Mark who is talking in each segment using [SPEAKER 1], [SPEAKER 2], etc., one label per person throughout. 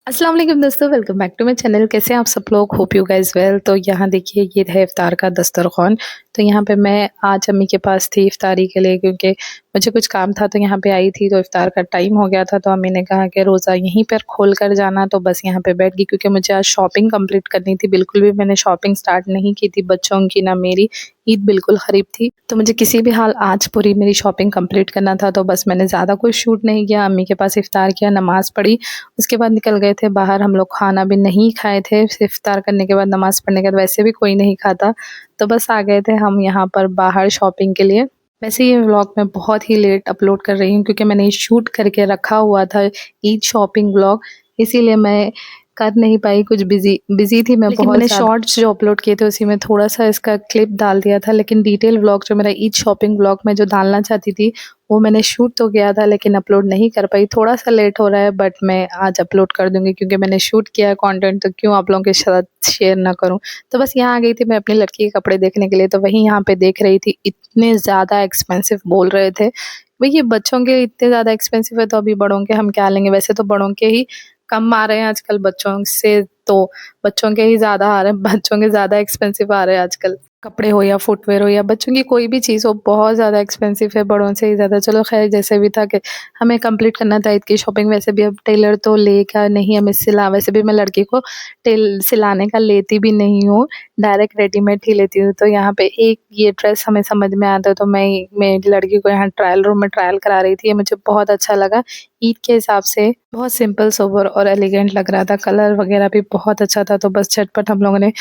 [SPEAKER 1] अस्सलाम वालेकुम दोस्तों, welcome back to my channel. कैसे हैं आप सब लोग? Hope you guys well. तो यहाँ देखिए, ये है इफ्तार का दस्तरखान। तो यहाँ पे मैं आज अम्मी के पास थी इफ्तारी के लिए, क्योंकि मुझे कुछ काम था तो यहाँ पे आई थी। तो इफ्तार का टाइम हो गया था, तो अम्मी ने कहा कि रोज़ा यहीं पर खोल कर जाना। तो बस यहाँ पे बैठ गई, क्योंकि मुझे आज शॉपिंग कंप्लीट करनी थी। बिल्कुल भी मैंने शॉपिंग स्टार्ट नहीं की थी, बच्चों की ना मेरी। ईद बिल्कुल करीब थी, तो मुझे किसी भी हाल आज पूरी मेरी शॉपिंग कंप्लीट करना था। तो बस मैंने ज़्यादा कुछ शूट नहीं किया, अम्मी के पास इफ्तार किया, नमाज़ पढ़ी। उसके बाद निकल गए थे बाहर। हम लोग खाना भी नहीं खाए थे, सिर्फ इफ्तार करने के बाद, नमाज़ पढ़ने के बाद वैसे भी कोई नहीं खाता। तो बस आ गए थे हम यहाँ पर बाहर शॉपिंग के लिए। वैसे ये व्लॉग मैं बहुत ही लेट अपलोड कर रही हूँ, क्योंकि मैंने ये शूट करके रखा हुआ था ईद शॉपिंग व्लॉग, इसीलिए मैं कर नहीं पाई। कुछ बिजी थी मैं, लेकिन मैंने शॉर्ट्स जो अपलोड किए थे उसी में थोड़ा सा इसका क्लिप डाल दिया था। लेकिन डिटेल व्लॉग जो मेरा ईद शॉपिंग व्लॉग में जो डालना चाहती थी, वो मैंने शूट तो किया था लेकिन अपलोड नहीं कर पाई। थोड़ा सा लेट हो रहा है, बट मैं आज अपलोड कर दूंगी, क्योंकि मैंने शूट किया है कंटेंट, तो क्यों आप लोगों के साथ शेयर ना करूं। तो बस यहाँ आ गई थी मैं अपनी लड़की के कपड़े देखने के लिए। तो वहीं यहाँ पे देख रही थी, इतने ज़्यादा एक्सपेंसिव बोल रहे थे। भाई ये बच्चों के इतने ज़्यादा एक्सपेंसिव है, तो अभी बड़ों के हम क्या लेंगे। वैसे तो बड़ों के ही कम आ रहे हैं आजकल, बच्चों से तो बच्चों के ही ज़्यादा आ रहे हैं। बच्चों के ज़्यादा एक्सपेंसिव आ रहे हैं आजकल, कपड़े हो या फुटवेयर हो या बच्चों की कोई भी चीज़ हो, बहुत ज़्यादा एक्सपेंसिव है, बड़ों से ही ज़्यादा। चलो खैर, जैसे भी था कि हमें कंप्लीट करना था ईद की शॉपिंग। वैसे भी अब टेलर तो लेकर नहीं हमें सिला, वैसे भी मैं लड़की को सिलाने का लेती भी नहीं हूँ, डायरेक्ट रेडीमेड ही लेती हूँ। तो यहाँ पे एक ये ड्रेस हमें समझ में आता है, तो मैं मेरी लड़की को यहाँ ट्रायल रूम में ट्रायल करा रही थी। ये मुझे बहुत अच्छा लगा। ईद के हिसाब से बहुत सिंपल सोबर और एलिगेंट लग रहा था, कलर वगैरह भी बहुत अच्छा था। तो बस झटपट हम लोगों ने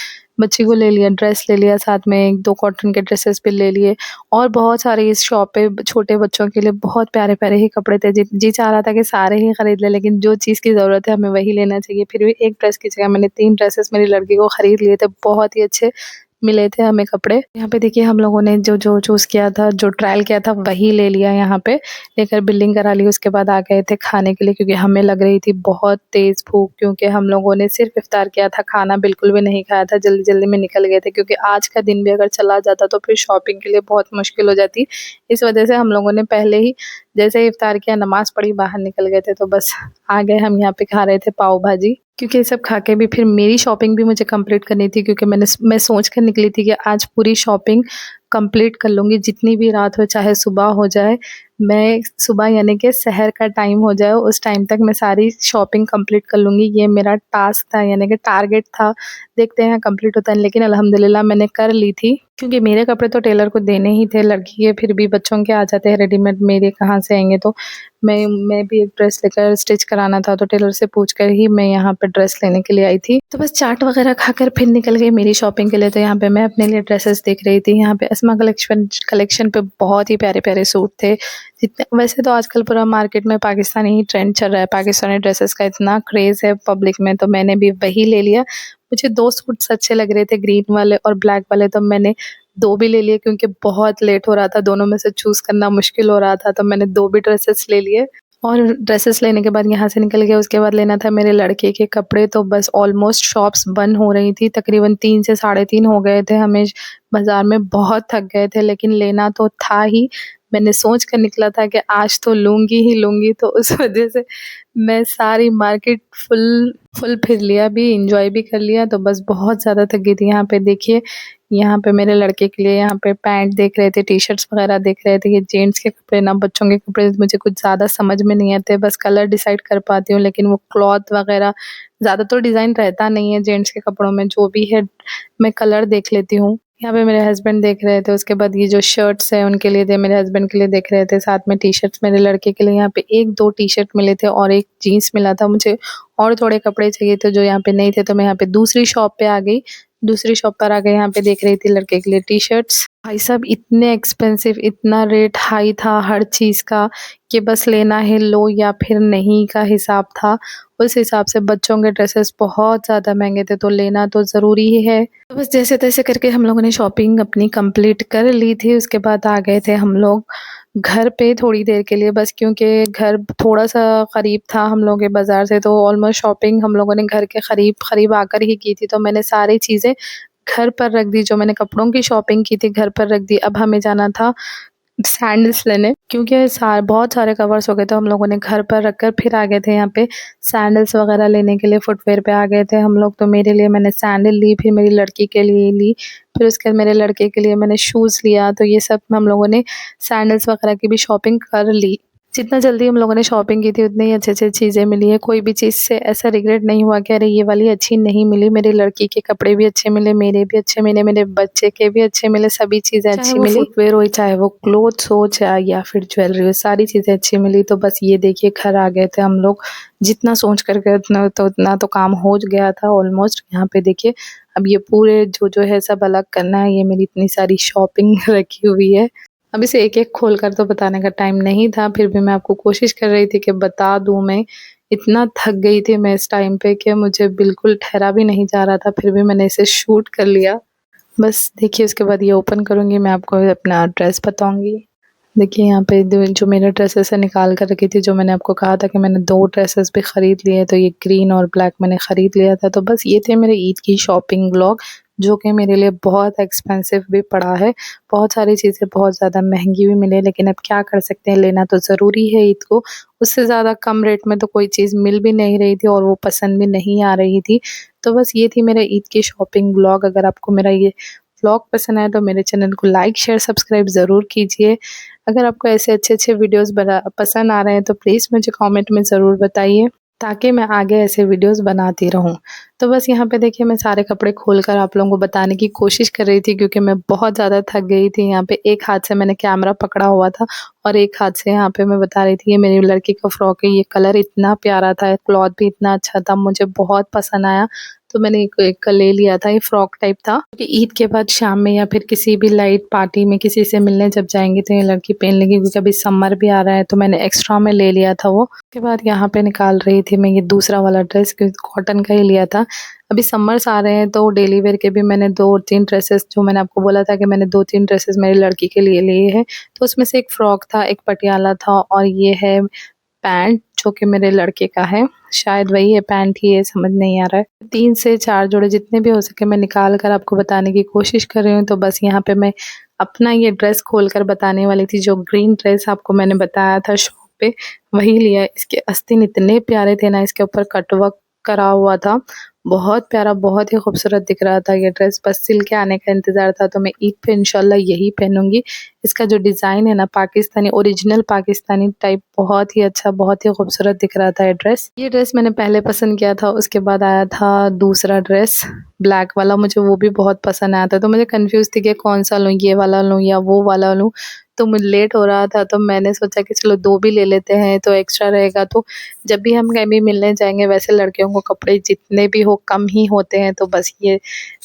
[SPEAKER 1] बच्ची को ले लिया, ड्रेस ले लिया, साथ में 1-2 कॉटन के ड्रेसेस भी ले लिए। और बहुत सारे इस शॉप पे छोटे बच्चों के लिए बहुत प्यारे-प्यारे ही कपड़े थे। जी जी चाह रहा था कि सारे ही खरीद लें, लेकिन जो चीज़ की ज़रूरत है हमें वही लेना चाहिए। फिर भी एक ड्रेस की जगह मैंने 3 ड्रेसेस मेरी लड़की को खरीद लिए थे। बहुत ही अच्छे मिले थे हमें कपड़े। यहाँ पे देखिए, हम लोगों ने जो चूज़ किया था, जो ट्रायल किया था, वही ले लिया यहाँ पे। लेकर बिलिंग करा ली, उसके बाद आ गए थे खाने के लिए, क्योंकि हमें लग रही थी बहुत तेज़ भूख, क्योंकि हम लोगों ने सिर्फ इफ्तार किया था, खाना बिल्कुल भी नहीं खाया था। जल्दी-जल्दी में निकल गए थे, क्योंकि आज का दिन भी अगर चला जाता तो फिर शॉपिंग के लिए बहुत मुश्किल हो जाती। इस वजह से हम लोगों ने पहले ही जैसे ही इफ्तार किया, नमाज़ पढ़ी, बाहर निकल गए थे। तो बस आ गए हम यहाँ पे, खा रहे थे पाव भाजी, क्योंकि ये सब खा के भी फिर मेरी शॉपिंग भी मुझे कंप्लीट करनी थी, क्योंकि मैं सोच कर निकली थी कि आज पूरी शॉपिंग कंप्लीट कर लूँगी, जितनी भी रात हो, चाहे सुबह हो जाए। मैं सुबह यानी कि सहर का टाइम हो जाए, उस टाइम तक मैं सारी शॉपिंग कंप्लीट कर लूँगी। ये मेरा टास्क था, यानी कि टारगेट था। देखते हैं कंप्लीट होता है, लेकिन अल्हम्दुलिल्लाह मैंने कर ली थी, क्योंकि मेरे कपड़े तो टेलर को देने ही थे। लड़की के फिर भी बच्चों के आ जाते हैं रेडीमेड, मेरे कहाँ से आएँगे। तो मैं भी एक ड्रेस लेकर स्टिच कराना था, तो टेलर से पूछ कर ही मैं यहाँ पे ड्रेस लेने के लिए आई थी। तो बस चाट वगैरह खाकर फिर निकल गई मेरी शॉपिंग के लिए। तो यहाँ पे मैं अपने लिए ड्रेसेस देख रही थी। यहाँ पे अस्मा कलेक्शन पे बहुत ही प्यारे-प्यारे सूट थे। जितने वैसे तो आजकल पूरा मार्केट में पाकिस्तानी ही ट्रेंड चल रहा है, पाकिस्तानी ड्रेसेस का इतना क्रेज़ है पब्लिक में, तो मैंने भी वही ले लिया। मुझे 2 सूट्स अच्छे लग रहे थे, ग्रीन वाले और ब्लैक वाले, तो मैंने 2 भी ले लिए, क्योंकि बहुत लेट हो रहा था, दोनों में से चूज़ करना मुश्किल हो रहा था। तो मैंने 2 भी ड्रेसेस ले लिए। और ड्रेसेस लेने के बाद यहाँ से निकल गए। उसके बाद लेना था मेरे लड़के के कपड़े। तो बस ऑलमोस्ट शॉप्स बंद हो रही थी, तकरीबन 3 से साढ़े 3 हो गए थे। हमें बाज़ार में बहुत थक गए थे, लेकिन लेना तो था ही। मैंने सोच कर निकला था कि आज तो लूँगी ही लूँगी, तो उस वजह से मैं सारी मार्केट फुल फुल फिर लिया भी, एन्जॉय भी कर लिया। तो बस बहुत ज़्यादा थक गई थी। यहाँ पे देखिए, यहाँ पे मेरे लड़के के लिए यहाँ पे पैंट देख रहे थे, टी-शर्ट्स वगैरह देख रहे थे। ये जेंट्स के कपड़े ना, बच्चों के कपड़े मुझे कुछ ज़्यादा समझ में नहीं आते, बस कलर डिसाइड कर पाती हूँ, लेकिन वो क्लॉथ वगैरह ज़्यादा तो डिज़ाइन रहता नहीं है जेंट्स के कपड़ों में, जो भी है मैं कलर देख लेती हूँ। यहाँ पे मेरे हस्बैंड देख रहे थे। उसके बाद ये जो शर्ट्स हैं उनके लिए थे, मेरे हस्बैंड के लिए देख रहे थे। साथ में टी-शर्ट्स मेरे लड़के के लिए यहाँ पे 1-2 टी-शर्ट मिले थे और एक जीन्स मिला था मुझे। और थोड़े कपड़े चाहिए थे जो यहाँ पे नहीं थे, तो मैं यहाँ पे दूसरी शॉप पे आ गई। दूसरी शॉप पर आ गए, यहाँ पे देख रही थी लड़के के लिए टी-शर्ट्स। भाई साहब इतने एक्सपेंसिव, इतना रेट हाई था हर चीज़ का, कि बस लेना है लो या फिर नहीं का हिसाब था। उस हिसाब से बच्चों के ड्रेसेस बहुत ज़्यादा महँगे थे, तो लेना तो ज़रूरी ही है। तो बस जैसे-तैसे करके हम लोगों ने शॉपिंग अपनी कंप्लीट कर ली थी। उसके बाद आ गए थे हम लोग घर पे थोड़ी देर के लिए, बस क्योंकि घर थोड़ा-सा करीब था हम लोगों के बाज़ार से, तो ऑलमोस्ट शॉपिंग हम लोगों ने घर के करीब आकर ही की थी। तो मैंने सारी चीज़ें घर पर रख दी, जो मैंने कपड़ों की शॉपिंग की थी घर पर रख दी। अब हमें जाना था सैंडल्स लेने, क्योंकि बहुत सारे कवर्स हो गए, तो हम लोगों ने घर पर रखकर फिर आ गए थे यहाँ पे सैंडल्स वगैरह लेने के लिए, फुटवेयर पे आ गए थे हम लोग। तो मेरे लिए मैंने सैंडल ली, फिर मेरी लड़की के लिए ली, फिर उसके बाद मेरे लड़के के लिए मैंने शूज़ लिया। तो ये सब हम लोगों ने सैंडल्स वगैरह की भी शॉपिंग कर ली। जितना जल्दी हम लोगों ने शॉपिंग की थी उतनी ही अच्छी-अच्छी चीज़ें मिली है। कोई भी चीज़ से ऐसा रिग्रेट नहीं हुआ कि अरे ये वाली अच्छी नहीं मिली। मेरी लड़की के कपड़े भी अच्छे मिले, मेरे भी अच्छे मिले, मेरे बच्चे के भी अच्छे मिले, सभी चीज़ें अच्छी मिली। फुटवियर हो, चाहे वो क्लोथ्स हो, चाहे या फिर ज्वेलरी हो, सारी चीज़ें अच्छी मिली। तो बस ये देखिए घर आ गए थे हम लोग। जितना सोच कर गए उतना तो काम हो गया था ऑलमोस्ट। यहाँ पे देखिए अब ये पूरे जो है सब अलग करना है। ये मेरी इतनी सारी शॉपिंग रखी हुई है। अब इसे एक-एक खोल कर तो बताने का टाइम नहीं था, फिर भी मैं आपको कोशिश कर रही थी कि बता दूँ मैं। इतना थक गई थी मैं इस टाइम पे कि मुझे बिल्कुल ठहरा भी नहीं जा रहा था, फिर भी मैंने इसे शूट कर लिया। बस देखिए उसके बाद ये ओपन करूँगी, मैं आपको अपना ड्रेस बताऊँगी। देखिए यहाँ पे जो मैंने ड्रेसेस है निकाल कर रखी थी, जो मैंने आपको कहा था कि मैंने 2 ड्रेसेस भी ख़रीद लिए, तो ये ग्रीन और ब्लैक मैंने ख़रीद लिया था। तो बस ये थे मेरे ईद की शॉपिंग व्लॉग, जो कि मेरे लिए बहुत एक्सपेंसिव भी पड़ा है। बहुत सारी चीज़ें बहुत ज़्यादा महँगी भी मिली, लेकिन अब क्या कर सकते हैं, लेना तो ज़रूरी है ईद को। उससे ज़्यादा कम रेट में तो कोई चीज़ मिल भी नहीं रही थी और वो पसंद भी नहीं आ रही थी। तो बस ये थी मेरे ईद की शॉपिंग व्लॉग। अगर आपको मेरा ये व्लॉग पसंद आया तो मेरे चैनल को लाइक, शेयर, सब्सक्राइब ज़रूर कीजिए। अगर आपको ऐसे अच्छे-अच्छे वीडियोज़ पसंद आ रहे हैं तो प्लीज़ मुझे कमेंट में ज़रूर बताइए, ताकि मैं आगे ऐसे वीडियोज़ बनाती रहूँ। तो बस यहाँ पे देखिए मैं सारे कपड़े खोलकर आप लोगों को बताने की कोशिश कर रही थी, क्योंकि मैं बहुत ज़्यादा थक गई थी। यहाँ पे एक हाथ से मैंने कैमरा पकड़ा हुआ था और एक हाथ से यहाँ पे मैं बता रही थी, ये मेरी लड़की का फ्रॉक है, ये कलर इतना प्यारा था, क्लॉथ भी इतना अच्छा था, मुझे बहुत पसंद आया। तो मैंने एक ले लिया था, ये फ्रॉक टाइप था, क्योंकि ईद के बाद शाम में या फिर किसी भी लाइट पार्टी में किसी से मिलने जब जाएँगे तो ये लड़की पहन लेगी, क्योंकि अभी समर भी आ रहा है, तो मैंने एक्स्ट्रा में ले लिया था वो। उसके बाद यहाँ पे निकाल रही थी मैं ये दूसरा वाला ड्रेस, क्योंकि कॉटन का ही लिया था। अभी समर्स आ रहे हैं तो डेली वेयर के भी मैंने 2-3 ड्रेसेस, जो मैंने आपको बोला था कि मैंने 2-3 ड्रेसेस मेरी लड़की के लिए लिए हैं। तो उसमें से एक फ्रॉक था, एक पटियाला था और ये है पैंट, जो कि मेरे लड़के का है। शायद वही है पैंट ही है, समझ नहीं आ रहा है। 3 से 4 जोड़े जितने भी हो सके मैं निकाल कर आपको बताने की कोशिश कर रही हूँ। तो बस यहाँ पे मैं अपना ये ड्रेस खोलकर बताने वाली थी, जो ग्रीन ड्रेस आपको मैंने बताया था शॉप पे, वही लिया है। इसके आस्तीन इतने प्यारे थे ना, इसके ऊपर कटवर्क करा हुआ था। बहुत प्यारा, बहुत ही खूबसूरत दिख रहा था ये ड्रेस। बस सिल के आने का इंतज़ार था, तो मैं ईद पे इंशाल्लाह यही पहनूँगी। इसका जो डिज़ाइन है ना, पाकिस्तानी, ओरिजिनल पाकिस्तानी टाइप, बहुत ही अच्छा, बहुत ही खूबसूरत दिख रहा था ये ड्रेस। ये ड्रेस मैंने पहले पसंद किया था, उसके बाद आया था दूसरा ड्रेस ब्लैक वाला, मुझे वो भी बहुत पसंद आया था। तो मुझे कन्फ्यूज़ थी कि कौन-सा लूँ, ये वाला लूँ या वो वाला लूँ। तो मुझे लेट हो रहा था, तो मैंने सोचा कि चलो 2 भी ले लेते हैं, तो एक्स्ट्रा रहेगा। तो जब भी हम कहीं भी मिलने जाएँगे, वैसे लड़कियों को कपड़े जितने भी हो कम ही होते हैं, तो बस ये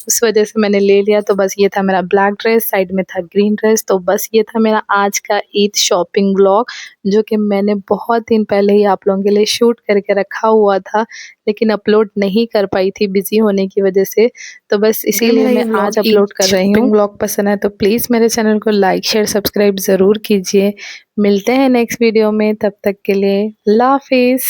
[SPEAKER 1] उस वज़ह से मैंने ले लिया। तो बस ये था मेरा ब्लैक ड्रेस, साइड में था ग्रीन ड्रेस। तो बस ये था मेरा आज का ईद शॉपिंग व्लॉग, जो कि मैंने बहुत दिन पहले ही आप लोगों के लिए शूट करके रखा हुआ था, लेकिन अपलोड नहीं कर पाई थी बिज़ी होने की वज़ह से। तो बस इसीलिए मैं आज अपलोड कर रही हूँ। शॉपिंग व्लॉग पसंद है तो प्लीज़ मेरे चैनल को लाइक, शेयर, सब्सक्राइब ज़रूर कीजिए। मिलते हैं नेक्स्ट वीडियो में, तब तक के लिए अल्लाह हाफ़िज़।